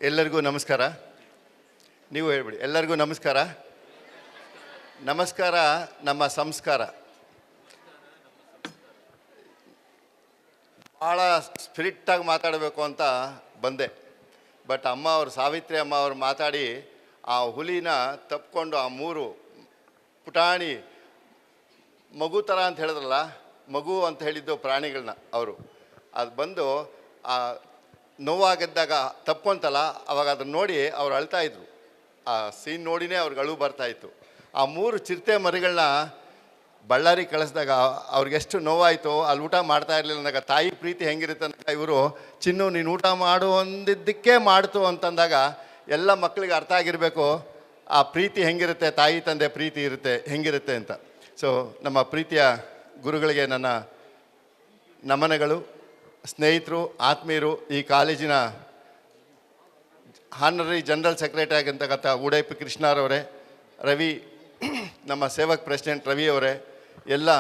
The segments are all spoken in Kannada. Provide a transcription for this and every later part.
ಎಲ್ಲರಿಗೂ ನಮಸ್ಕಾರ. ನೀವು ಹೇಳ್ಬಿಡಿ. ಎಲ್ಲರಿಗೂ ನಮಸ್ಕಾರ. ನಮಸ್ಕಾರ ನಮ್ಮ ಸಂಸ್ಕಾರ. ಭಾಳ ಸ್ಪಿರಿಟ್ಟಾಗಿ ಮಾತಾಡಬೇಕು ಅಂತ ಬಂದೆ. ಬಟ್ ಅಮ್ಮ ಅವರು, ಸಾವಿತ್ರಿ ಅಮ್ಮ ಅವರು ಮಾತಾಡಿ ಆ ಹುಲಿನ ತಪ್ಕೊಂಡು ಆ 3 ಪುಟಾಣಿ ಮಗು ಥರ ಅಂತ ಹೇಳಿದ್ರಲ್ಲ, ಮಗು ಅಂತ ಹೇಳಿದ್ದು ಪ್ರಾಣಿಗಳನ್ನ ಅವರು, ಅದು ಬಂದು ಆ ನೋವಾಗಿದ್ದಾಗ ತಪ್ಕೊಂತಲ್ಲ, ಅವಾಗ ಅದನ್ನು ನೋಡಿ ಅವ್ರು ಅಳ್ತಾಯಿದ್ರು. ಆ ಸೀನ್ ನೋಡಿನೇ ಅವ್ರಿಗೆ ಅಳು ಬರ್ತಾಯಿತ್ತು. ಆ 3 ಚಿರತೆ ಮರಿಗಳನ್ನ ಬಳ್ಳಾರಿ ಕಳಿಸಿದಾಗ ಅವ್ರಿಗೆಷ್ಟು ನೋವಾಯಿತು. ಅಲ್ಲಿ ಊಟ ಮಾಡ್ತಾ ಇರಲಿಲ್ಲ ಅಂದಾಗ ತಾಯಿ ಪ್ರೀತಿ ಹೆಂಗಿರುತ್ತೆ ಅಂತ ಇವರು, ಚಿನ್ನು ನೀನು ಊಟ ಮಾಡು ಅಂದಿದ್ದಕ್ಕೆ ಮಾಡ್ತು ಅಂತಂದಾಗ ಎಲ್ಲ ಮಕ್ಕಳಿಗೆ ಅರ್ಥ ಆಗಿರಬೇಕು ಆ ಪ್ರೀತಿ ಹೆಂಗಿರುತ್ತೆ, ತಾಯಿ ತಂದೆ ಪ್ರೀತಿ ಇರುತ್ತೆ ಹೆಂಗಿರುತ್ತೆ ಅಂತ. ಸೊ ನಮ್ಮ ಪ್ರೀತಿಯ ಗುರುಗಳಿಗೆ ನನ್ನ ನಮನಗಳು. ಸ್ನೇಹಿತರು, ಆತ್ಮೀಯರು, ಈ ಕಾಲೇಜಿನ ಹಾನರರಿ ಜನರಲ್ ಸೆಕ್ರೆಟರಿ ಆಗಿರ್ತಕ್ಕಂಥ ಉಡೈಪಿ ಕೃಷ್ಣರವರೇ, ರವಿ, ನಮ್ಮ ಸೇವಕ್ ಪ್ರೆಸಿಡೆಂಟ್ ರವಿ ಅವರೇ, ಎಲ್ಲ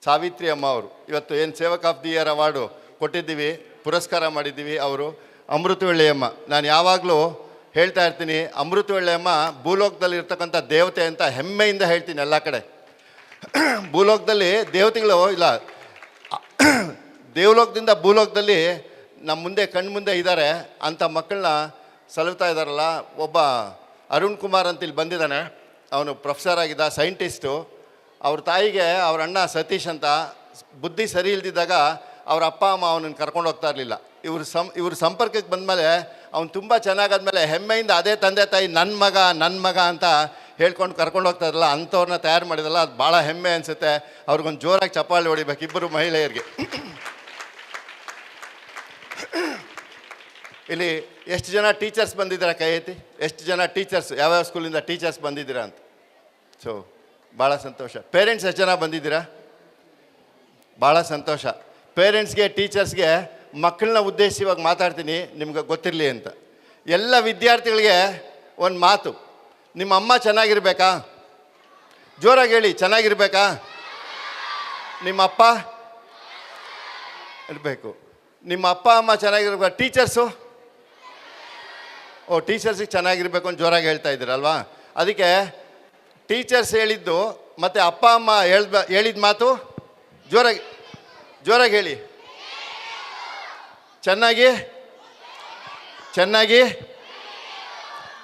ಸಾವಿತ್ರಿ ಅಮ್ಮ ಅವರು, ಇವತ್ತು ಏನು Sevak of the year award ಕೊಟ್ಟಿದ್ದೀವಿ, ಪುರಸ್ಕಾರ ಮಾಡಿದ್ದೀವಿ. ಅವರು ಅಮೃತವಳ್ಳಿಯಮ್ಮ, ನಾನು ಯಾವಾಗಲೂ ಹೇಳ್ತಾ ಇರ್ತೀನಿ, ಅಮೃತವಳ್ಳಿಯಮ್ಮ ಭೂಲೋಕದಲ್ಲಿ ಇರ್ತಕ್ಕಂಥ ದೇವತೆ ಅಂತ ಹೆಮ್ಮೆಯಿಂದ ಹೇಳ್ತೀನಿ ಎಲ್ಲ ಕಡೆ. ಭೂಲೋಕದಲ್ಲಿ ದೇವತೆಗಳು ಇಲ್ಲ, ದೇವಲೋಕದಿಂದ ಭೂಲೋಕದಲ್ಲಿ ನಮ್ಮ ಮುಂದೆ ಕಣ್ಮುಂದೆ ಇದ್ದಾರೆ ಅಂಥ ಮಕ್ಕಳನ್ನ ಸಲುತ್ತಾ ಇದ್ದಾರಲ್ಲ. ಒಬ್ಬ ಅರುಣ್ ಕುಮಾರ್ ಅಂತ ಇಲ್ಲಿ ಬಂದಿದ್ದಾನೆ, ಅವನು ಪ್ರೊಫೆಸರ್ ಆಗಿದ್ದ, ಸೈಂಟಿಸ್ಟು. ಅವ್ರ ತಾಯಿಗೆ ಅವ್ರ ಅಣ್ಣ ಸತೀಶ್ ಅಂತ ಬುದ್ಧಿ ಸರಿ ಇಲ್ದಿದ್ದಾಗ ಅವ್ರ ಅಪ್ಪ ಅಮ್ಮ ಅವನನ್ನು ಕರ್ಕೊಂಡು ಹೋಗ್ತಾ ಇರಲಿಲ್ಲ. ಇವ್ರ ಸಂಪರ್ಕಕ್ಕೆ ಬಂದಮೇಲೆ ಅವ್ನು ತುಂಬ ಚೆನ್ನಾಗಾದ್ಮೇಲೆ ಹೆಮ್ಮೆಯಿಂದ ಅದೇ ತಂದೆ ತಾಯಿ ನನ್ನ ಮಗ ಅಂತ ಹೇಳ್ಕೊಂಡು ಕರ್ಕೊಂಡು ಹೋಗ್ತಾ ಇರಲ್ಲ, ಅಂಥವ್ರನ್ನ ತಯಾರು ಮಾಡಿದಲ್ಲ, ಅದು ಭಾಳ ಹೆಮ್ಮೆ ಅನಿಸುತ್ತೆ. ಅವ್ರಿಗೊಂದು ಜೋರಾಗಿ ಚಪ್ಪಾಳೆ ಹೊಡಿಬೇಕು ಇಬ್ಬರು ಮಹಿಳೆಯರಿಗೆ. ಇಲ್ಲಿ ಎಷ್ಟು ಜನ ಟೀಚರ್ಸ್ ಬಂದಿದ್ದೀರಾ ಕೈ ಎತ್ತಿ? ಎಷ್ಟು ಜನ ಟೀಚರ್ಸ್, ಯಾವ್ಯಾವ ಸ್ಕೂಲಿಂದ ಟೀಚರ್ಸ್ ಬಂದಿದ್ದೀರಾ ಅಂತ? ಸೊ ಭಾಳ ಸಂತೋಷ. ಪೇರೆಂಟ್ಸ್ ಎಷ್ಟು ಜನ ಬಂದಿದ್ದೀರಾ? ಭಾಳ ಸಂತೋಷ. ಪೇರೆಂಟ್ಸ್ಗೆ, ಟೀಚರ್ಸ್ಗೆ ಮಕ್ಕಳನ್ನ ಉದ್ದೇಶಿಸಿ ಇವಾಗ ಮಾತಾಡ್ತೀನಿ, ನಿಮ್ಗೆ ಗೊತ್ತಿರಲಿ ಅಂತ. ಎಲ್ಲ ವಿದ್ಯಾರ್ಥಿಗಳಿಗೆ ಒಂದು ಮಾತು, ನಿಮ್ಮ ಅಮ್ಮ ಚೆನ್ನಾಗಿರ್ಬೇಕಾ? ಜೋರಾಗಿ ಹೇಳಿ, ಚೆನ್ನಾಗಿರ್ಬೇಕಾ? ನಿಮ್ಮ ಅಪ್ಪ ಇರಬೇಕು. ನಿಮ್ಮ ಅಪ್ಪ ಅಮ್ಮ ಚೆನ್ನಾಗಿರ್ಬೇಕು. ಟೀಚರ್ಸು, ಟೀಚರ್ಸಿಗೆ ಚೆನ್ನಾಗಿರ್ಬೇಕು ಅಂತ ಜೋರಾಗಿ ಹೇಳ್ತಾ ಇದ್ದೀರಲ್ವಾ? ಅದಕ್ಕೆ ಟೀಚರ್ಸ್ ಹೇಳಿದ್ದು ಮತ್ತು ಅಪ್ಪ ಅಮ್ಮ ಹೇಳಿದ ಮಾತು ಜೋರಾಗಿ ಹೇಳಿ. ಚೆನ್ನಾಗಿ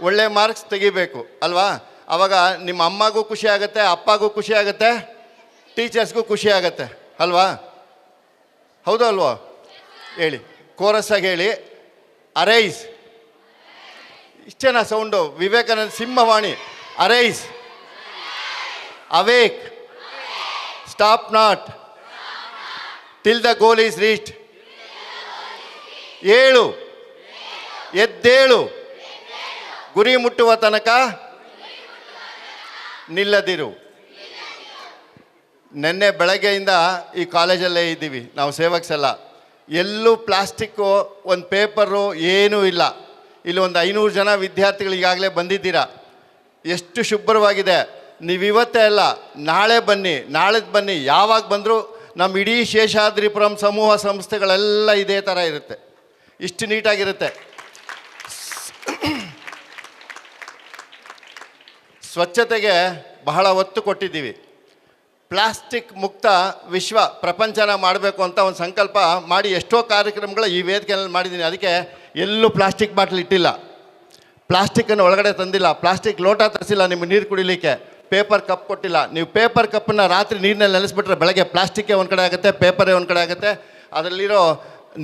ಒಳ್ಳೆ ಮಾರ್ಕ್ಸ್ ತೆಗಿಬೇಕು ಅಲ್ವಾ? ಆವಾಗ ನಿಮ್ಮ ಅಮ್ಮಗೂ ಖುಷಿ ಆಗುತ್ತೆ, ಅಪ್ಪಗೂ ಖುಷಿ ಆಗುತ್ತೆ, ಟೀಚರ್ಸ್ಗೂ ಖುಷಿ ಆಗುತ್ತೆ ಅಲ್ವಾ? ಹೌದು ಅಲ್ವಾ? ಹೇಳಿ, ಕೋರಸ್ಸಾಗಿ ಹೇಳಿ. ಅರೈಸ್. ಇಷ್ಟೇನಾ ಸೌಂಡು? ವಿವೇಕಾನಂದ ಸಿಂಹವಾಣಿ. Arise, awake, stop not till the goal is reached. ಏಳು, ಎದ್ದೇಳು, ಗುರಿ ಮುಟ್ಟುವ ತನಕ ನಿಲ್ಲದಿರು. ನಿನ್ನೆ ಬೆಳಗ್ಗೆಯಿಂದ ಈ ಕಾಲೇಜಲ್ಲೇ ಇದ್ದೀವಿ ನಾವು ಸೇವಕ್ಸ್ ಎಲ್ಲ. ಎಲ್ಲೂ ಪ್ಲಾಸ್ಟಿಕ್ಕು, ಒಂದು ಪೇಪರು ಏನೂ ಇಲ್ಲ. ಇಲ್ಲಿ ಒಂದು 500 ಜನ ವಿದ್ಯಾರ್ಥಿಗಳು ಈಗಾಗಲೇ ಬಂದಿದ್ದೀರಾ. ಎಷ್ಟು ಶುಭ್ರವಾಗಿದೆ. ನೀವು ಇವತ್ತೇ ಅಲ್ಲ, ನಾಳೆ ಬನ್ನಿ, ನಾಳೆದು ಬನ್ನಿ, ಯಾವಾಗ ಬಂದರೂ ನಮ್ಮ ಇಡೀ ಶೇಷಾದ್ರಿಪುರಂ ಸಮೂಹ ಸಂಸ್ಥೆಗಳೆಲ್ಲ ಇದೇ ಥರ ಇರುತ್ತೆ, ಇಷ್ಟು ನೀಟಾಗಿರುತ್ತೆ. ಸ್ವಚ್ಛತೆಗೆ ಬಹಳ ಒತ್ತು ಕೊಟ್ಟಿದ್ದೀವಿ. ಪ್ಲಾಸ್ಟಿಕ್ ಮುಕ್ತ ವಿಶ್ವ ಪ್ರಪಂಚನ ಮಾಡಬೇಕು ಅಂತ ಒಂದು ಸಂಕಲ್ಪ ಮಾಡಿ ಎಷ್ಟೋ ಕಾರ್ಯಕ್ರಮಗಳು ಈ ವೇದಿಕೆಯಲ್ಲಿ ಮಾಡಿದ್ದೀನಿ. ಅದಕ್ಕೆ ಎಲ್ಲೂ ಪ್ಲಾಸ್ಟಿಕ್ ಬಾಟ್ಲ್ ಇಟ್ಟಿಲ್ಲ, ಪ್ಲಾಸ್ಟಿಕ್ಕನ್ನು ಒಳಗಡೆ ತಂದಿಲ್ಲ, ಪ್ಲಾಸ್ಟಿಕ್ ಲೋಟ ತರಿಸಿಲ್ಲ ನಿಮಗೆ ನೀರು ಕುಡಿಲಿಕ್ಕೆ, ಪೇಪರ್ ಕಪ್ ಕೊಟ್ಟಿಲ್ಲ. ನೀವು ಪೇಪರ್ ಕಪ್ಪನ್ನು ರಾತ್ರಿ ನೀರಿನಲ್ಲಿ ನೆನೆಸ್ಬಿಟ್ರೆ ಬೆಳಗ್ಗೆ ಪ್ಲಾಸ್ಟಿಕ್ಕೇ ಒಂದು ಕಡೆ ಆಗುತ್ತೆ, ಪೇಪರೇ ಒಂದು ಕಡೆ ಆಗುತ್ತೆ. ಅದರಲ್ಲಿರೋ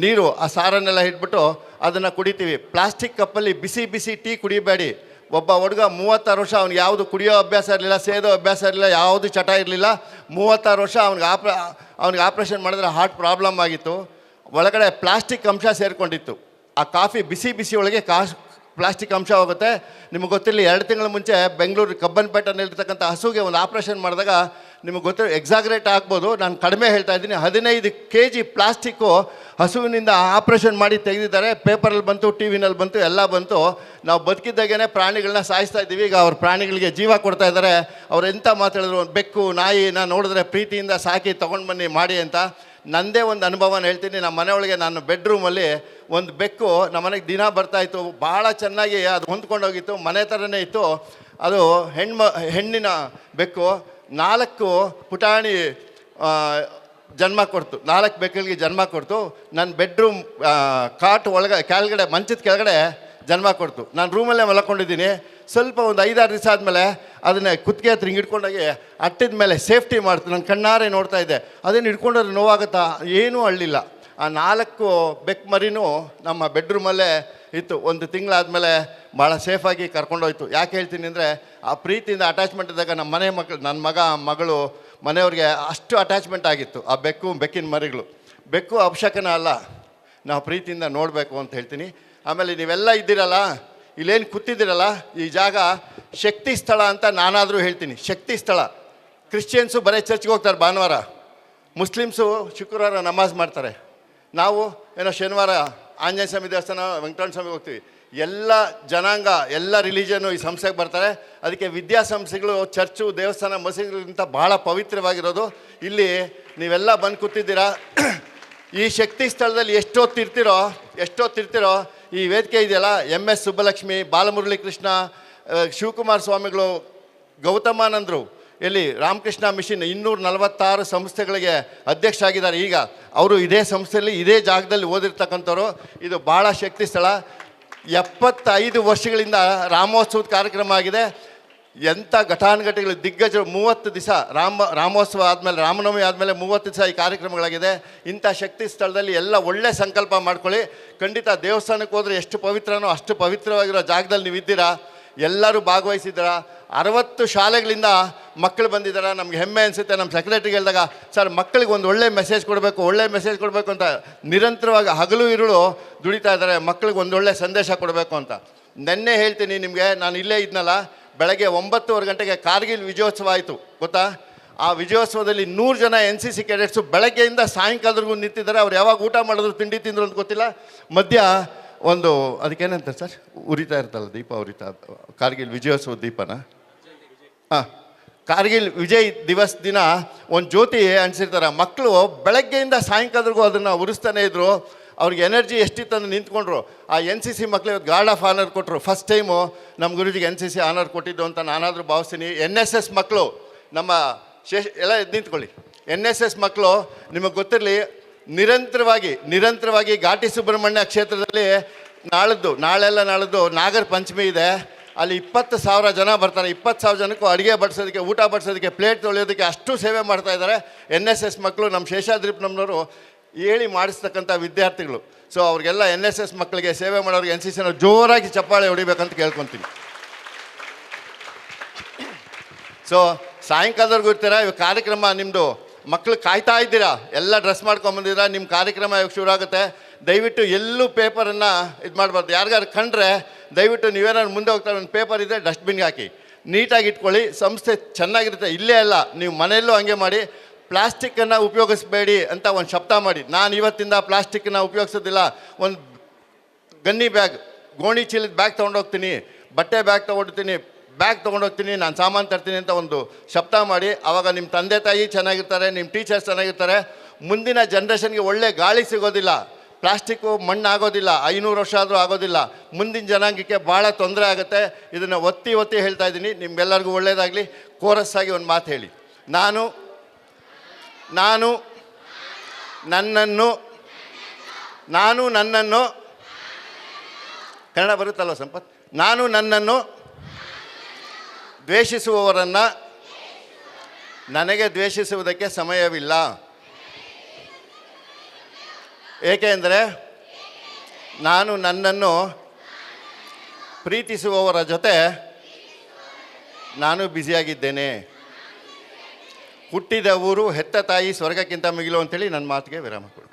ನೀರು, ಆ ಸಾರನ್ನೆಲ್ಲ ಇಟ್ಬಿಟ್ಟು ಅದನ್ನು ಕುಡಿತೀವಿ. ಪ್ಲಾಸ್ಟಿಕ್ ಕಪ್ಪಲ್ಲಿ ಬಿಸಿ ಬಿಸಿ ಟೀ ಕುಡಿಬೇಡಿ. ಒಬ್ಬ ಹುಡುಗ 36 ವರ್ಷ, ಅವ್ನಿಗೆ ಯಾವುದು ಕುಡಿಯೋ ಅಭ್ಯಾಸ ಇರಲಿಲ್ಲ, ಸೇದೋ ಅಭ್ಯಾಸ ಇರಲಿಲ್ಲ, ಯಾವುದು ಚಟ ಇರಲಿಲ್ಲ. 36 ವರ್ಷ ಅವ್ನಿಗೆ ಆಪ್ರೇಷನ್ ಮಾಡಿದ್ರೆ ಹಾರ್ಟ್ ಪ್ರಾಬ್ಲಮ್ ಆಗಿತ್ತು. ಒಳಗಡೆ ಪ್ಲಾಸ್ಟಿಕ್ ಅಂಶ ಸೇರಿಕೊಂಡಿತ್ತು. ಆ ಕಾಫಿ ಬಿಸಿ ಒಳಗೆ ಪ್ಲಾಸ್ಟಿಕ್ ಅಂಶ ಹೋಗುತ್ತೆ. ನಿಮಗೆ ಗೊತ್ತಿರಲಿ, 2 ತಿಂಗಳ ಮುಂಚೆ ಬೆಂಗಳೂರು ಕಬ್ಬನ್ಪೇಟೆನಲ್ಲಿರ್ತಕ್ಕಂಥ ಹಸುಗೆ ಒಂದು ಆಪ್ರೇಷನ್ ಮಾಡಿದಾಗ ನಿಮಗೆ ಗೊತ್ತಿರೋ, ಎಕ್ಸಾಗ್ರೇಟ್ ಆಗ್ಬೋದು, ನಾನು ಕಡಿಮೆ ಹೇಳ್ತಾ ಇದ್ದೀನಿ, 15 kg ಪ್ಲಾಸ್ಟಿಕ್ಕು ಹಸುವಿನಿಂದ ಆಪ್ರೇಷನ್ ಮಾಡಿ ತೆಗೆದಿದ್ದಾರೆ. ಪೇಪರಲ್ಲಿ ಬಂತು, ಟಿ ವಿನಲ್ಲಿ ಬಂತು, ಎಲ್ಲ ಬಂತು. ನಾವು ಬದುಕಿದ್ದಾಗೇ ಪ್ರಾಣಿಗಳನ್ನ ಸಾಯಿಸ್ತಾ ಇದ್ದೀವಿ. ಈಗ ಅವ್ರ ಪ್ರಾಣಿಗಳಿಗೆ ಜೀವ ಕೊಡ್ತಾ ಇದ್ದಾರೆ. ಅವ್ರು ಎಂಥ ಮಾತಾಡಿದ್ರು, ಒಂದು ಬೆಕ್ಕು, ನಾಯಿನ ನೋಡಿದ್ರೆ ಪ್ರೀತಿಯಿಂದ ಸಾಕಿ ತೊಗೊಂಡು ಬನ್ನಿ ಮಾಡಿ ಅಂತ. ನನ್ನದೇ ಒಂದು ಅನುಭವನ ಹೇಳ್ತೀನಿ. ನಮ್ಮ ಮನೆಯೊಳಗೆ ನಾನು ಬೆಡ್ರೂಮಲ್ಲಿ ಒಂದು ಬೆಕ್ಕು ನಮ್ಮ ಮನೆಗೆ ದಿನ ಬರ್ತಾಯಿತ್ತು. ಭಾಳ ಚೆನ್ನಾಗಿ ಅದು ಹೊಂದ್ಕೊಂಡೋಗಿತ್ತು, ಮನೆ ಥರನೇ ಇತ್ತು. ಅದು ಹೆಣ್ಣಿನ ಬೆಕ್ಕು 4 ಪುಟಾಣಿ ಜನ್ಮ ಕೊಡ್ತು, 4 ಬೆಕ್ಕುಗಳಿಗೆ ಜನ್ಮ ಕೊಡ್ತು. ನನ್ನ ಬೆಡ್ರೂಮ್ ಕಾಟ್ ಕೆಳಗಡೆ ಮಂಚದ ಕೆಳಗಡೆ ಜನ್ಮ ಕೊಡ್ತು. ನಾನು ರೂಮಲ್ಲೇ ಮಲ್ಕೊಂಡಿದ್ದೀನಿ. ಸ್ವಲ್ಪ ಒಂದು 5-6 ದಿವಸ ಆದಮೇಲೆ ಅದನ್ನೇ ಕುತ್ತಿಗೆ ಹತ್ರ ಹಿಂಗೆ ಹಿಡ್ಕೊಂಡೋಗಿ ಅಟ್ಟಿದ ಮೇಲೆ ಸೇಫ್ಟಿ ಮಾಡ್ತು. ನಾನು ಕಣ್ಣಾರೆ ನೋಡ್ತಾ ಇದ್ದೆ. ಅದನ್ನು ಹಿಡ್ಕೊಂಡ್ರೆ ನೋವಾಗುತ್ತಾ? ಏನೂ ಅಳ್ಳಿಲ್ಲ. ಆ 4 ಬೆಕ್ಕು ಮರಿನೂ ನಮ್ಮ ಬೆಡ್ರೂಮಲ್ಲೇ ಇತ್ತು. 1 ತಿಂಗಳಾದಮೇಲೆ ಭಾಳ ಸೇಫಾಗಿ ಕರ್ಕೊಂಡೋಯ್ತು. ಯಾಕೆ ಹೇಳ್ತೀನಿ ಅಂದರೆ, ಆ ಪ್ರೀತಿಯಿಂದ ಅಟ್ಯಾಚ್ಮೆಂಟ್ ಇದ್ದಾಗ ನಮ್ಮ ಮನೆ ಮಕ್ಕಳು, ನನ್ನ ಮಗಳು ಮನೆಯವ್ರಿಗೆ ಅಷ್ಟು ಅಟ್ಯಾಚ್ಮೆಂಟ್ ಆಗಿತ್ತು ಆ ಬೆಕ್ಕಿನ ಮರಿಗಳು. ಬೆಕ್ಕು ಅಪಶಕನ ಅಲ್ಲ, ನಾವು ಪ್ರೀತಿಯಿಂದ ನೋಡಬೇಕು ಅಂತ ಹೇಳ್ತೀನಿ. ಆಮೇಲೆ ನೀವೆಲ್ಲ ಇದ್ದೀರಲ್ಲ, ಇಲ್ಲೇನು ಕೂತಿದ್ದೀರಲ್ಲ, ಈ ಜಾಗ ಶಕ್ತಿ ಸ್ಥಳ ಅಂತ ನಾನಾದರೂ ಹೇಳ್ತೀನಿ. ಶಕ್ತಿ ಸ್ಥಳ. ಕ್ರಿಶ್ಚಿಯನ್ಸು ಬರೀ ಚರ್ಚ್ಗೆ ಹೋಗ್ತಾರೆ ಭಾನುವಾರ, ಮುಸ್ಲಿಮ್ಸು ಶುಕ್ರವಾರ ನಮಾಜ್ ಮಾಡ್ತಾರೆ. ನಾವು ಏನೋ ಶನಿವಾರ ಆಂಜನೇಯ ಸ್ವಾಮಿ ದೇವಸ್ಥಾನ, ವೆಂಕಟರಮಣ ಸ್ವಾಮಿಗೆ ಹೋಗ್ತೀವಿ. ಎಲ್ಲ ಜನಾಂಗ, ಎಲ್ಲ ರಿಲಿಜನ್ನು ಈ ಸಂಸ್ಥೆಗೆ ಬರ್ತಾರೆ. ಅದಕ್ಕೆ ವಿದ್ಯಾಸಂಸ್ಥೆಗಳು, ಚರ್ಚು, ದೇವಸ್ಥಾನ, ಮಸೀದಿಗಳಿಗಿಂತ ಭಾಳ ಪವಿತ್ರವಾಗಿರೋದು. ಇಲ್ಲಿ ನೀವೆಲ್ಲ ಬಂದು ಕೂತಿದ್ದೀರಾ. ಈ ಶಕ್ತಿ ಸ್ಥಳದಲ್ಲಿ ಎಷ್ಟೊತ್ತಿರ್ತಿರೋ ಈ ವೇದಿಕೆ ಇದೆಯಲ್ಲ, MS ಸುಬ್ಬಲಕ್ಷ್ಮಿ, ಬಾಲಮುರಳಿ ಕೃಷ್ಣ, ಶಿವಕುಮಾರ ಸ್ವಾಮಿಗಳು, ಗೌತಮಾನಂದರು, ಎಲ್ಲಿ ರಾಮಕೃಷ್ಣ ಮಿಷನ್ 246 ಸಂಸ್ಥೆಗಳಿಗೆ ಅಧ್ಯಕ್ಷ ಆಗಿದ್ದಾರೆ. ಈಗ ಅವರು ಇದೇ ಸಂಸ್ಥೆಯಲ್ಲಿ, ಇದೇ ಜಾಗದಲ್ಲಿ ಓದಿರ್ತಕ್ಕಂಥವ್ರು. ಇದು ಭಾಳ ಶಕ್ತಿ ಸ್ಥಳ. 75 ವರ್ಷಗಳಿಂದ ರಾಮೋತ್ಸವದ ಕಾರ್ಯಕ್ರಮ ಆಗಿದೆ. ಎಂಥ ಘಟಾನುಘಟಿಗಳು, ದಿಗ್ಗಜರು. 30 ದಿವಸ ರಾಮೋತ್ಸವ ಆದಮೇಲೆ, ರಾಮನವಮಿ ಆದಮೇಲೆ 30 ದಿವಸ ಈ ಕಾರ್ಯಕ್ರಮಗಳಾಗಿದೆ. ಇಂಥ ಶಕ್ತಿ ಸ್ಥಳದಲ್ಲಿ ಎಲ್ಲ ಒಳ್ಳೆ ಸಂಕಲ್ಪ ಮಾಡ್ಕೊಳ್ಳಿ. ಖಂಡಿತ ದೇವಸ್ಥಾನಕ್ಕೆ ಹೋದರೆ ಎಷ್ಟು ಪವಿತ್ರನೋ ಅಷ್ಟು ಪವಿತ್ರವಾಗಿರೋ ಜಾಗದಲ್ಲಿ ನೀವಿದ್ದೀರಾ. ಎಲ್ಲರೂ ಭಾಗವಹಿಸಿದ್ದೀರಾ. 60 ಶಾಲೆಗಳಿಂದ ಮಕ್ಕಳು ಬಂದಿದ್ದಾರೆ. ನಮ್ಗೆ ಹೆಮ್ಮೆ ಅನಿಸುತ್ತೆ. ನಮ್ಮ ಸೆಕ್ರೆಟರಿಗೆ ಹೇಳಿದಾಗ, ಸರ್ ಮಕ್ಕಳಿಗೆ ಒಂದು ಒಳ್ಳೆ ಮೆಸೇಜ್ ಕೊಡಬೇಕು ಅಂತ ನಿರಂತರವಾಗಿ ಹಗಲು ಇರುಳು ದುಡಿತಾ ಇದ್ದಾರೆ. ಮಕ್ಕಳಿಗೆ ಒಂದೊಳ್ಳೆ ಸಂದೇಶ ಕೊಡಬೇಕು ಅಂತ. ನೆನ್ನೆ ಹೇಳ್ತೀನಿ ನಿಮಗೆ, ನಾನು ಇಲ್ಲೇ ಇದ್ನಲ್ಲ, ಬೆಳಗ್ಗೆ 9:15 ಗಂಟೆಗೆ ಕಾರ್ಗಿಲ್ ವಿಜಯೋತ್ಸವ ಆಯಿತು, ಗೊತ್ತಾ? ಆ ವಿಜಯೋತ್ಸವದಲ್ಲಿ 100 ಜನ NCC ಕೆಡೆಟ್ಸು ಬೆಳಗ್ಗೆಯಿಂದ ಸಾಯಂಕಾಲದವರೆಗೂ ನಿಂತಿದ್ದಾರೆ. ಅವ್ರು ಯಾವಾಗ ಊಟ ಮಾಡಿದ್ರು, ತಿಂಡಿ ತಿಂದರು ಅಂತ ಗೊತ್ತಿಲ್ಲ. ಮಧ್ಯ ಒಂದು ಅದಕ್ಕೇನಂತಾರೆ ಸರ್, ಉರಿತಾ ಇರ್ತಲ್ಲ ದೀಪ, ಕಾರ್ಗಿಲ್ ವಿಜಯೋತ್ಸವ ದೀಪನ, ಕಾರ್ಗಿಲ್ ವಿಜಯ್ ದಿವಸ್ ದಿನ ಒಂದು ಜ್ಯೋತಿ ಅಂಟಿಸಿರ್ತಾರೆ. ಮಕ್ಕಳು ಬೆಳಗ್ಗೆಯಿಂದ ಸಾಯಂಕಾಲದವರೆಗೂ ಅದನ್ನು ಉರಿಸ್ತಾನೆ ಇದ್ದರು. ಅವ್ರಿಗೆ ಎನರ್ಜಿ ಎಷ್ಟಿತ್ತು ಅಂದ್ರೆ ನಿಂತ್ಕೊಂಡ್ರು. ಆ NCC ಮಕ್ಕಳು ಇವತ್ತು ಗಾರ್ಡ್ ಆಫ್ ಆನರ್ ಕೊಟ್ಟರು. ಫಸ್ಟ್ ಟೈಮು ನಮ್ಮ ಗುರುಜಿಗೆ NCC ಆನರ್ ಕೊಟ್ಟಿದ್ದು ಅಂತ ನಾನಾದರೂ ಭಾವಿಸ್ತೀನಿ. NSS ಮಕ್ಕಳು ನಮ್ಮ ಎಲ್ಲ ನಿಂತ್ಕೊಳ್ಳಿ. NSS ಮಕ್ಕಳು ನಿಮಗೆ ಗೊತ್ತಿರಲಿ, ನಿರಂತರವಾಗಿ ಘಾಟಿ ಸುಬ್ರಹ್ಮಣ್ಯ ಕ್ಷೇತ್ರದಲ್ಲಿ ನಾಳೆಲ್ಲ ನಾಗರ ಪಂಚಮಿ ಇದೆ. ಅಲ್ಲಿ 20,000 ಜನ ಬರ್ತಾರೆ. 20,000 ಜನಕ್ಕೂ ಅಡುಗೆ ಬಡಿಸೋದಕ್ಕೆ, ಊಟ ಬಡಿಸೋದಕ್ಕೆ, ಪ್ಲೇಟ್ ತೊಳೆಯೋದಕ್ಕೆ ಅಷ್ಟು ಸೇವೆ ಮಾಡ್ತಾ ಇದ್ದಾರೆ NSS ಮಕ್ಕಳು. ನಮ್ಮ ಶೇಷಾದ್ರಿಪ್ಪನಮ್ಮನವರು ಹೇಳಿ ಮಾಡಿಸ್ತಕ್ಕಂಥ ವಿದ್ಯಾರ್ಥಿಗಳು. ಸೊ ಅವ್ರಿಗೆಲ್ಲ NSS ಮಕ್ಕಳಿಗೆ ಸೇವೆ ಮಾಡೋರಿಗೆ NCCನ ಜೋರಾಗಿ ಚಪ್ಪಾಳೆ ಹೊಡಿಬೇಕಂತ ಕೇಳ್ಕೊತೀನಿ. ಸೊ ಸಾಯಂಕಾಲದವರೆಗೂ ಇರ್ತೀರ. ಇವಾಗ ಕಾರ್ಯಕ್ರಮ ನಿಮ್ಮದು, ಮಕ್ಕಳು ಕಾಯ್ತಾ ಇದ್ದೀರಾ, ಎಲ್ಲ ಡ್ರೆಸ್ ಮಾಡ್ಕೊಂಬಂದಿದ್ದೀರಾ. ನಿಮ್ಮ ಕಾರ್ಯಕ್ರಮ ಇವಾಗ ಶುರು ಆಗುತ್ತೆ. ದಯವಿಟ್ಟು ಎಲ್ಲೂ ಪೇಪರನ್ನು ಇದು ಮಾಡಬಾರ್ದು. ಯಾರಿಗಾರು ಕಂಡ್ರೆ ದಯವಿಟ್ಟು ನೀವೇನಾದ್ರು ಮುಂದೆ ಹೋಗ್ತಾರೆ, ಒಂದು ಪೇಪರ್ ಇದ್ದರೆ ಡಸ್ಟ್ಬಿನ್ಗೆ ಹಾಕಿ, ನೀಟಾಗಿ ಇಟ್ಕೊಳ್ಳಿ. ಸಂಸ್ಥೆ ಚೆನ್ನಾಗಿರುತ್ತೆ. ಇಲ್ಲೇ ಅಲ್ಲ, ನೀವು ಮನೆಯಲ್ಲೂ ಹಂಗೆ ಮಾಡಿ. ಪ್ಲಾಸ್ಟಿಕ್ಕನ್ನು ಉಪಯೋಗಿಸ್ಬೇಡಿ ಅಂತ ಒಂದು ಶಬ್ದ ಮಾಡಿ. ನಾನು ಇವತ್ತಿಂದ ಪ್ಲಾಸ್ಟಿಕ್ಕನ್ನು ಉಪಯೋಗಿಸೋದಿಲ್ಲ. ಒಂದು ಗನ್ನಿ ಬ್ಯಾಗ್, ಗೋಣಿ ಚೀಲದ ಬ್ಯಾಗ್ ತೊಗೊಂಡೋಗ್ತೀನಿ, ಬಟ್ಟೆ ಬ್ಯಾಗ್ ತೊಗೊಂಡೋಗ್ತೀನಿ, ನಾನು ಸಾಮಾನು ತರ್ತೀನಿ ಅಂತ ಒಂದು ಶಬ್ದ ಮಾಡಿ. ಆವಾಗ ನಿಮ್ಮ ತಂದೆ ತಾಯಿ ಚೆನ್ನಾಗಿರ್ತಾರೆ, ನಿಮ್ಮ ಟೀಚರ್ಸ್ ಚೆನ್ನಾಗಿರ್ತಾರೆ. ಮುಂದಿನ ಜನ್ರೇಷನ್ಗೆ ಒಳ್ಳೆ ಗಾಳಿ ಸಿಗೋದಿಲ್ಲ. ಪ್ಲಾಸ್ಟಿಕ್ಕು ಮಣ್ಣು ಆಗೋದಿಲ್ಲ, 500 ವರ್ಷ ಆದರೂ ಆಗೋದಿಲ್ಲ. ಮುಂದಿನ ಜನಾಂಗಕ್ಕೆ ಭಾಳ ತೊಂದರೆ ಆಗುತ್ತೆ. ಇದನ್ನು ಒತ್ತಿ ಹೇಳ್ತಾ ಇದ್ದೀನಿ. ನಿಮ್ಗೆಲ್ಲರಿಗೂ ಒಳ್ಳೆಯದಾಗಲಿ. ಕೋರಸ್ ಆಗಿ ಒಂದು ಮಾತು ಹೇಳಿ. ನಾನು ನನ್ನನ್ನು ಕನ್ನಡ ಬರುತ್ತಲ್ವ ಸಂಪತ್? ನಾನು ನನ್ನನ್ನು ದ್ವೇಷಿಸುವವರನ್ನು ನನಗೆ ದ್ವೇಷಿಸುವುದಕ್ಕೆ ಸಮಯವಿಲ್ಲ. ಏಕೆಂದರೆ ನಾನು ನನ್ನನ್ನು ಪ್ರೀತಿಸುವವರ ಜೊತೆ ನಾನು ಬ್ಯುಸಿಯಾಗಿದ್ದೇನೆ. ಹುಟ್ಟಿದ ಊರು ಹೆತ್ತ ತಾಯಿ ಸ್ವರ್ಗಕ್ಕಿಂತ ಮಿಗಿಲು ಅಂತೇಳಿ ನನ್ನ ಮಾತಿಗೆ ವಿರಾಮ ಕೊಡು.